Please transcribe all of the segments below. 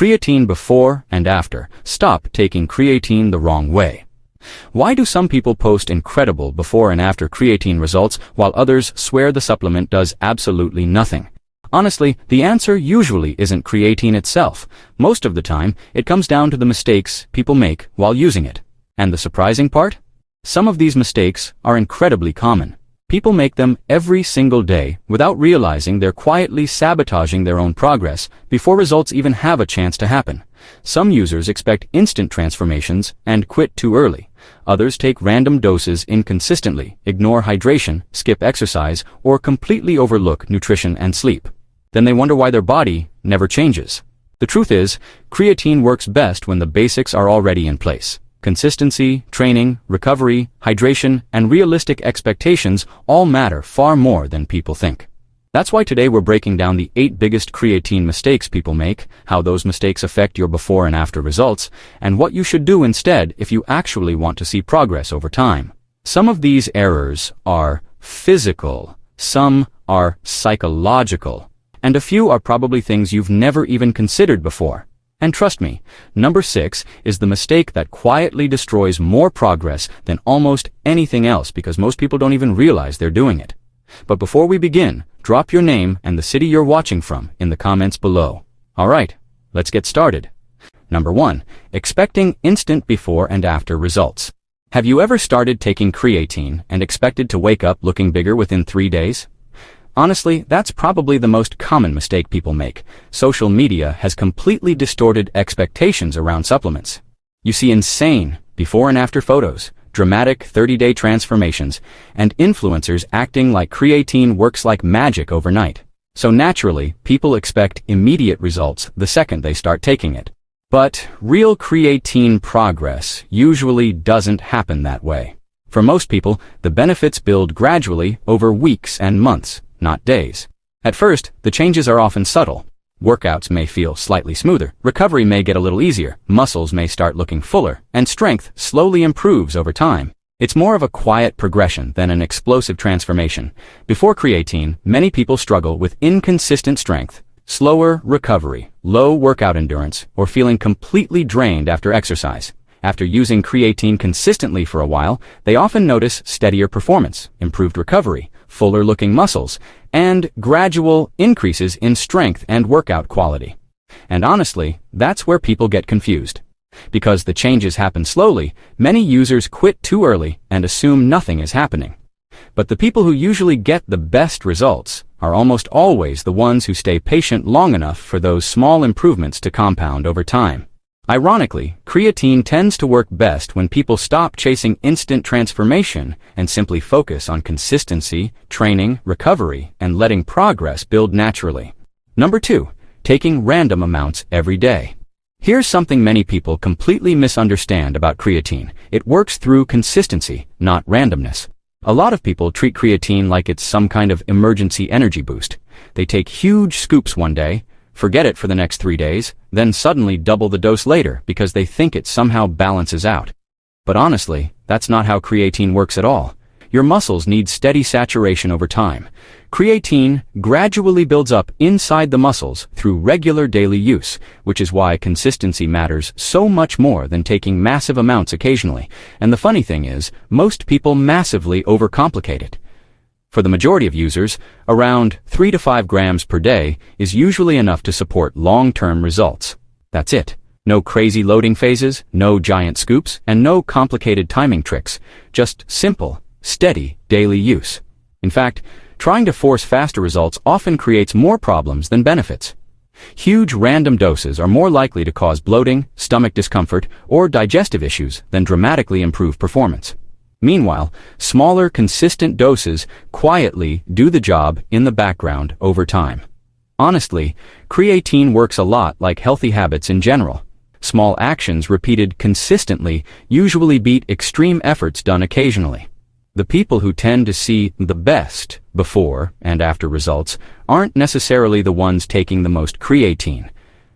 Creatine before and after. Stop taking creatine the wrong way. Why do some people post incredible before and after creatine results while others swear the supplement does absolutely nothing? Honestly, the answer usually isn't creatine itself. Most of the time, it comes down to the mistakes people make while using it. And the surprising part? Some of these mistakes are incredibly common. People make them every single day without realizing they're quietly sabotaging their own progress before results even have a chance to happen. Some users expect instant transformations and quit too early. Others take random doses inconsistently, ignore hydration, skip exercise, or completely overlook nutrition and sleep. Then they wonder why their body never changes. The truth is, creatine works best when the basics are already in place. Consistency, training, recovery, hydration, and realistic expectations all matter far more than people think. That's why today we're breaking down the 8 biggest creatine mistakes people make, how those mistakes affect your before and after results, and what you should do instead if you actually want to see progress over time. Some of these errors are physical, some are psychological, and a few are probably things you've never even considered before. And trust me, number 6 is the mistake that quietly destroys more progress than almost anything else because most people don't even realize they're doing it. But before we begin, drop your name and the city you're watching from in the comments below. Alright, let's get started. Number 1. Expecting instant before and after results. Have you ever started taking creatine and expected to wake up looking bigger within 3 days? Honestly, that's probably the most common mistake people make. Social media has completely distorted expectations around supplements. You see insane before and after photos, dramatic 30-day transformations, and influencers acting like creatine works like magic overnight. So naturally, people expect immediate results the second they start taking it. But real creatine progress usually doesn't happen that way. For most people, the benefits build gradually over weeks and months, not days. At first, the changes are often subtle. Workouts may feel slightly smoother, recovery may get a little easier, muscles may start looking fuller, and strength slowly improves over time. It's more of a quiet progression than an explosive transformation. Before creatine, many people struggle with inconsistent strength, slower recovery, low workout endurance, or feeling completely drained after exercise. After using creatine consistently for a while, they often notice steadier performance, improved recovery, fuller-looking muscles, and gradual increases in strength and workout quality. And honestly, that's where people get confused. Because the changes happen slowly, many users quit too early and assume nothing is happening. But the people who usually get the best results are almost always the ones who stay patient long enough for those small improvements to compound over time. Ironically, creatine tends to work best when people stop chasing instant transformation and simply focus on consistency, training, recovery, and letting progress build naturally. Number 2. Taking random amounts every day. Here's something many people completely misunderstand about creatine. It works through consistency, not randomness. A lot of people treat creatine like it's some kind of emergency energy boost. They take huge scoops one day, forget it for the next 3 days, then suddenly double the dose later because they think it somehow balances out. But honestly, that's not how creatine works at all. Your muscles need steady saturation over time. Creatine gradually builds up inside the muscles through regular daily use, which is why consistency matters so much more than taking massive amounts occasionally. And the funny thing is, most people massively overcomplicate it. For the majority of users, around 3 to 5 grams per day is usually enough to support long-term results. That's it. No crazy loading phases, no giant scoops, and no complicated timing tricks. Just simple, steady, daily use. In fact, trying to force faster results often creates more problems than benefits. Huge random doses are more likely to cause bloating, stomach discomfort, or digestive issues than dramatically improve performance. Meanwhile, smaller, consistent doses quietly do the job in the background over time. Honestly, creatine works a lot like healthy habits in general. Small actions repeated consistently usually beat extreme efforts done occasionally. The people who tend to see the best before and after results aren't necessarily the ones taking the most creatine.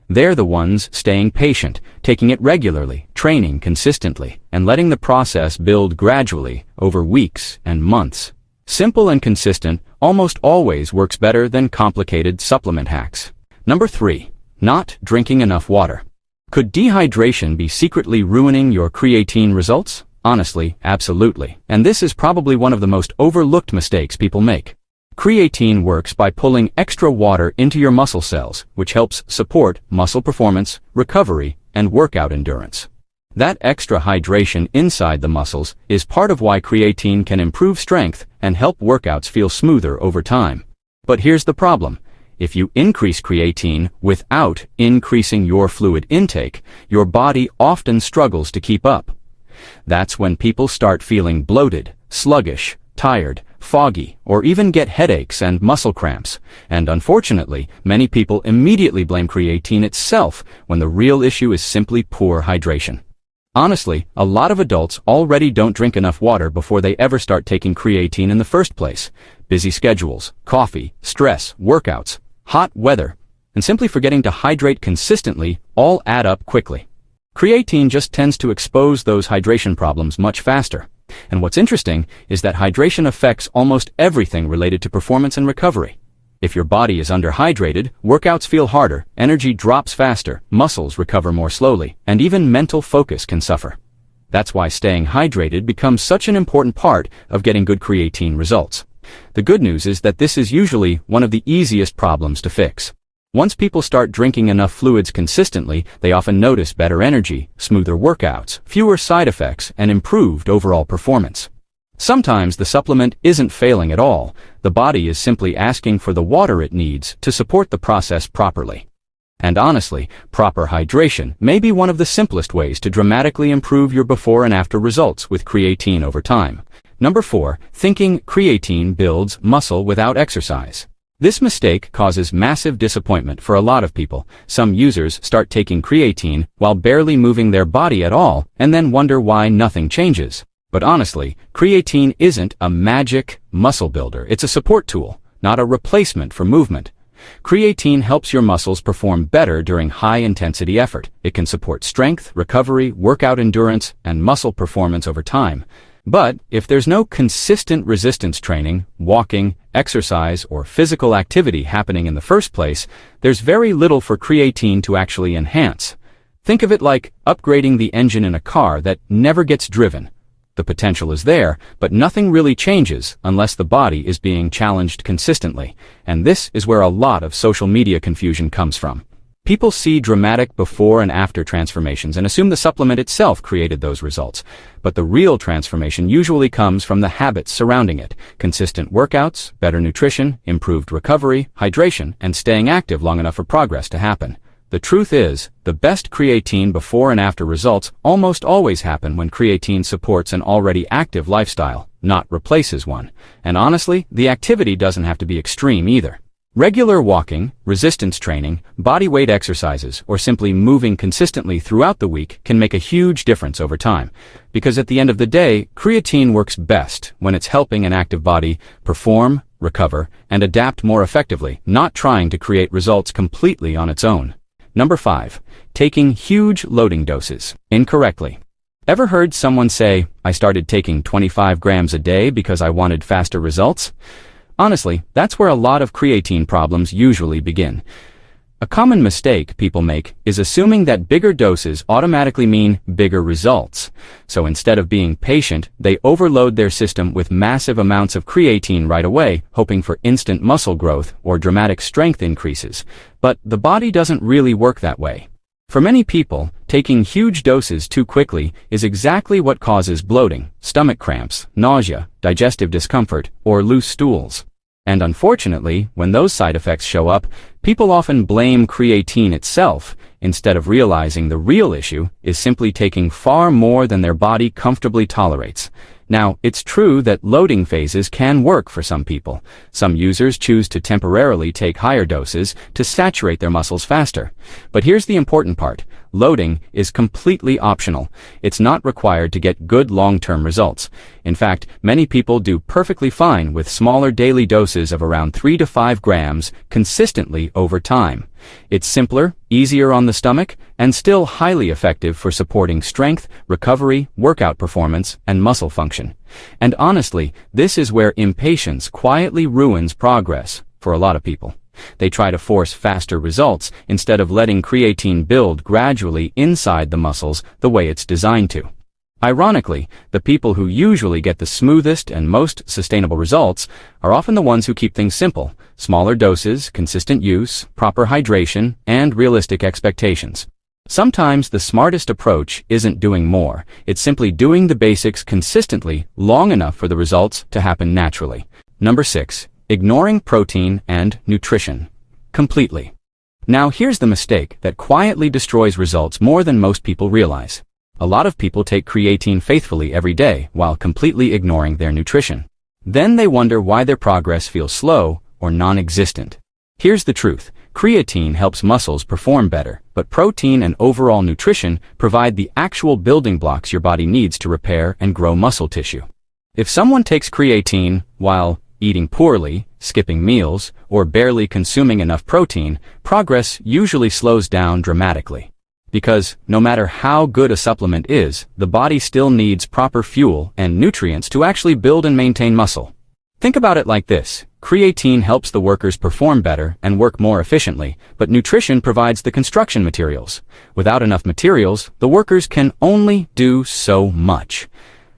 They're the ones staying patient, taking it regularly, training consistently, and letting the process build gradually over weeks and months. Simple and consistent almost always works better than complicated supplement hacks. Number 3. Not drinking enough water. Could dehydration be secretly ruining your creatine results? Honestly, absolutely. And this is probably one of the most overlooked mistakes people make. Creatine works by pulling extra water into your muscle cells, which helps support muscle performance, recovery, and workout endurance. That extra hydration inside the muscles is part of why creatine can improve strength and help workouts feel smoother over time. But here's the problem. If you increase creatine without increasing your fluid intake, your body often struggles to keep up. That's when people start feeling bloated, sluggish, tired, foggy, or even get headaches and muscle cramps. And unfortunately, many people immediately blame creatine itself when the real issue is simply poor hydration. Honestly, a lot of adults already don't drink enough water before they ever start taking creatine in the first place. Busy schedules, coffee, stress, workouts, hot weather, and simply forgetting to hydrate consistently all add up quickly. Creatine just tends to expose those hydration problems much faster. And what's interesting is that hydration affects almost everything related to performance and recovery. If your body is underhydrated, workouts feel harder, energy drops faster, muscles recover more slowly, and even mental focus can suffer. That's why staying hydrated becomes such an important part of getting good creatine results. The good news is that this is usually one of the easiest problems to fix. Once people start drinking enough fluids consistently, they often notice better energy, smoother workouts, fewer side effects, and improved overall performance. Sometimes the supplement isn't failing at all. The body is simply asking for the water it needs to support the process properly. And honestly, proper hydration may be one of the simplest ways to dramatically improve your before and after results with creatine over time. Number 4, thinking creatine builds muscle without exercise. This mistake causes massive disappointment for a lot of people. Some users start taking creatine while barely moving their body at all and then wonder why nothing changes. But honestly, creatine isn't a magic muscle builder. It's a support tool, not a replacement for movement. Creatine helps your muscles perform better during high-intensity effort. It can support strength, recovery, workout endurance, and muscle performance over time. But if there's no consistent resistance training, walking, exercise, or physical activity happening in the first place, there's very little for creatine to actually enhance. Think of it like upgrading the engine in a car that never gets driven. The potential is there, but nothing really changes unless the body is being challenged consistently. And this is where a lot of social media confusion comes from. People see dramatic before and after transformations and assume the supplement itself created those results. But the real transformation usually comes from the habits surrounding it: consistent workouts, better nutrition, improved recovery, hydration, and staying active long enough for progress to happen. The truth is, the best creatine before and after results almost always happen when creatine supports an already active lifestyle, not replaces one. And honestly, the activity doesn't have to be extreme either. Regular walking, resistance training, body weight exercises, or simply moving consistently throughout the week can make a huge difference over time. Because at the end of the day, creatine works best when it's helping an active body perform, recover, and adapt more effectively, not trying to create results completely on its own. Number 5, taking huge loading doses incorrectly. Ever heard someone say, "I started taking 25 grams a day because I wanted faster results"? Honestly, that's where a lot of creatine problems usually begin. A common mistake people make is assuming that bigger doses automatically mean bigger results. So instead of being patient, they overload their system with massive amounts of creatine right away, hoping for instant muscle growth or dramatic strength increases. But the body doesn't really work that way. For many people, taking huge doses too quickly is exactly what causes bloating, stomach cramps, nausea, digestive discomfort, or loose stools. And unfortunately, when those side effects show up, people often blame creatine itself, instead of realizing the real issue is simply taking far more than their body comfortably tolerates. Now, it's true that loading phases can work for some people. Some users choose to temporarily take higher doses to saturate their muscles faster. But here's the important part. Loading is completely optional. It's not required to get good long-term results. In fact, many people do perfectly fine with smaller daily doses of around 3 to 5 grams consistently over time. It's simpler, easier on the stomach, and still highly effective for supporting strength, recovery, workout performance, and muscle function. And honestly, this is where impatience quietly ruins progress for a lot of people. They try to force faster results instead of letting creatine build gradually inside the muscles the way it's designed to. Ironically, the people who usually get the smoothest and most sustainable results are often the ones who keep things simple: smaller doses, consistent use, proper hydration, and realistic expectations. Sometimes the smartest approach isn't doing more, it's simply doing the basics consistently long enough for the results to happen naturally. Number 6. Ignoring protein and nutrition completely. Now here's the mistake that quietly destroys results more than most people realize. A lot of people take creatine faithfully every day while completely ignoring their nutrition. Then they wonder why their progress feels slow or non-existent. Here's the truth. Creatine helps muscles perform better, but protein and overall nutrition provide the actual building blocks your body needs to repair and grow muscle tissue. If someone takes creatine while eating poorly, skipping meals, or barely consuming enough protein, progress usually slows down dramatically. Because no matter how good a supplement is, the body still needs proper fuel and nutrients to actually build and maintain muscle. Think about it like this. Creatine helps the workers perform better and work more efficiently, but nutrition provides the construction materials. Without enough materials, the workers can only do so much.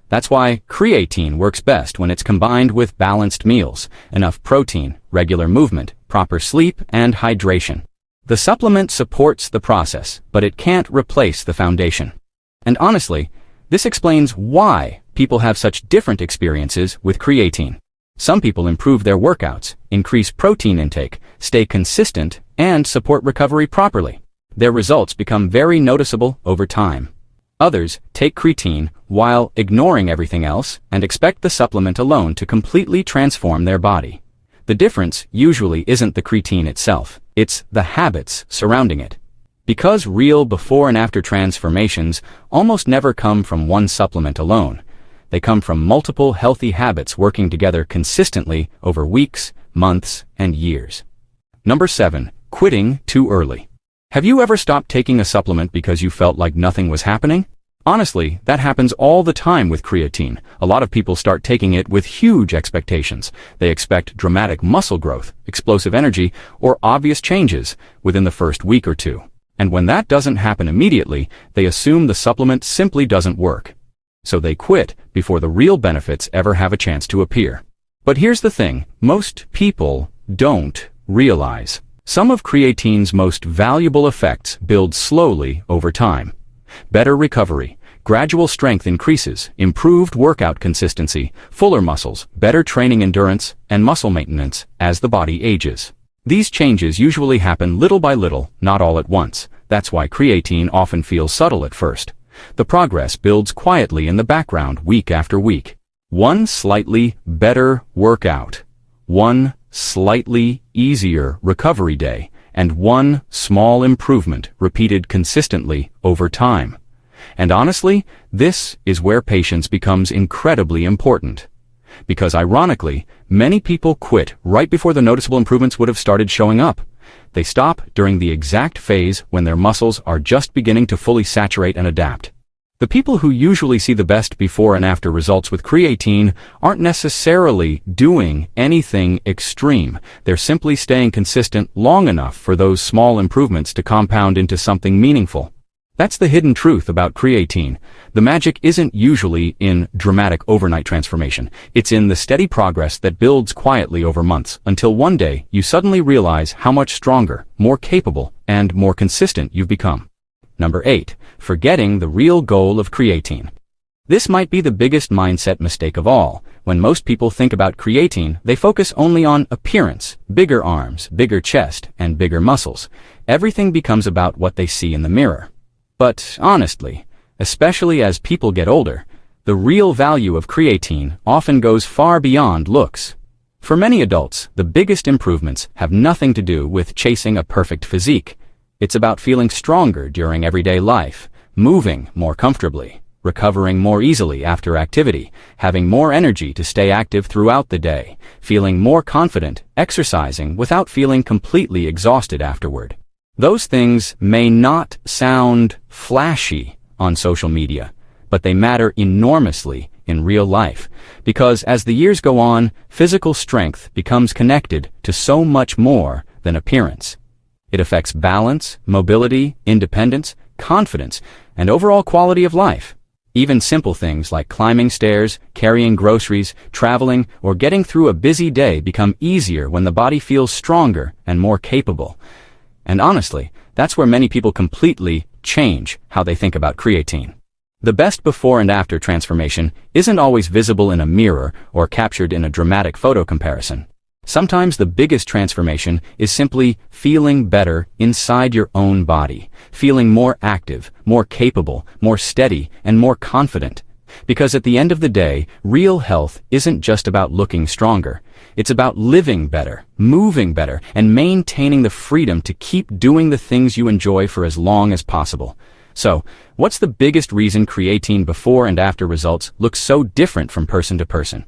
That's why creatine works best when it's combined with balanced meals, enough protein, regular movement, proper sleep, and hydration. The supplement supports the process, but it can't replace the foundation. And honestly, this explains why people have such different experiences with creatine. Some people improve their workouts, increase protein intake, stay consistent, and support recovery properly. Their results become very noticeable over time. Others take creatine while ignoring everything else and expect the supplement alone to completely transform their body. The difference usually isn't the creatine itself, it's the habits surrounding it. Because real before and after transformations almost never come from one supplement alone. They come from multiple healthy habits working together consistently over weeks, months, and years. Number 7. Quitting too early. Have you ever stopped taking a supplement because you felt like nothing was happening? Honestly, that happens all the time with creatine. A lot of people start taking it with huge expectations. They expect dramatic muscle growth, explosive energy, or obvious changes within the first week or two. And when that doesn't happen immediately, they assume the supplement simply doesn't work. So they quit before the real benefits ever have a chance to appear. But here's the thing, most people don't realize. Some of creatine's most valuable effects build slowly over time. Better recovery, gradual strength increases, improved workout consistency, fuller muscles, better training endurance, and muscle maintenance as the body ages. These changes usually happen little by little, not all at once. That's why creatine often feels subtle at first. The progress builds quietly in the background week after week. One slightly better workout, one slightly easier recovery day, and one small improvement repeated consistently over time. And honestly, this is where patience becomes incredibly important. Because ironically, many people quit right before the noticeable improvements would have started showing up. They stop during the exact phase when their muscles are just beginning to fully saturate and adapt. The people who usually see the best before and after results with creatine aren't necessarily doing anything extreme. They're simply staying consistent long enough for those small improvements to compound into something meaningful. That's the hidden truth about creatine. The magic isn't usually in dramatic overnight transformation. It's in the steady progress that builds quietly over months, until one day you suddenly realize how much stronger, more capable, and more consistent you've become. Number 8. Forgetting the real goal of creatine. This might be the biggest mindset mistake of all. When most people think about creatine, they focus only on appearance, bigger arms, bigger chest, and bigger muscles. Everything becomes about what they see in the mirror. But honestly, especially as people get older, the real value of creatine often goes far beyond looks. For many adults, the biggest improvements have nothing to do with chasing a perfect physique. It's about feeling stronger during everyday life, moving more comfortably, recovering more easily after activity, having more energy to stay active throughout the day, feeling more confident, exercising without feeling completely exhausted afterward. Those things may not sound flashy on social media, but they matter enormously in real life, because as the years go on, physical strength becomes connected to so much more than appearance. It affects balance, mobility, independence, confidence, and overall quality of life. Even simple things like climbing stairs, carrying groceries, traveling, or getting through a busy day become easier when the body feels stronger and more capable. And honestly, that's where many people completely change how they think about creatine. The best before and after transformation isn't always visible in a mirror or captured in a dramatic photo comparison. Sometimes the biggest transformation is simply feeling better inside your own body, feeling more active, more capable, more steady, and more confident. Because at the end of the day, real health isn't just about looking stronger. It's about living better, moving better, and maintaining the freedom to keep doing the things you enjoy for as long as possible. So, what's the biggest reason creatine before and after results look so different from person to person?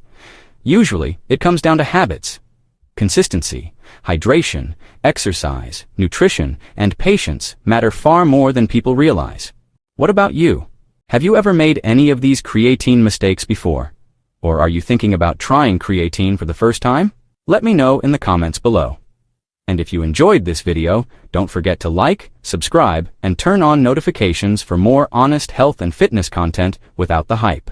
Usually, it comes down to habits. Consistency, hydration, exercise, nutrition, and patience matter far more than people realize. What about you? Have you ever made any of these creatine mistakes before? Or are you thinking about trying creatine for the first time? Let me know in the comments below. And if you enjoyed this video, don't forget to like, subscribe, and turn on notifications for more honest health and fitness content without the hype.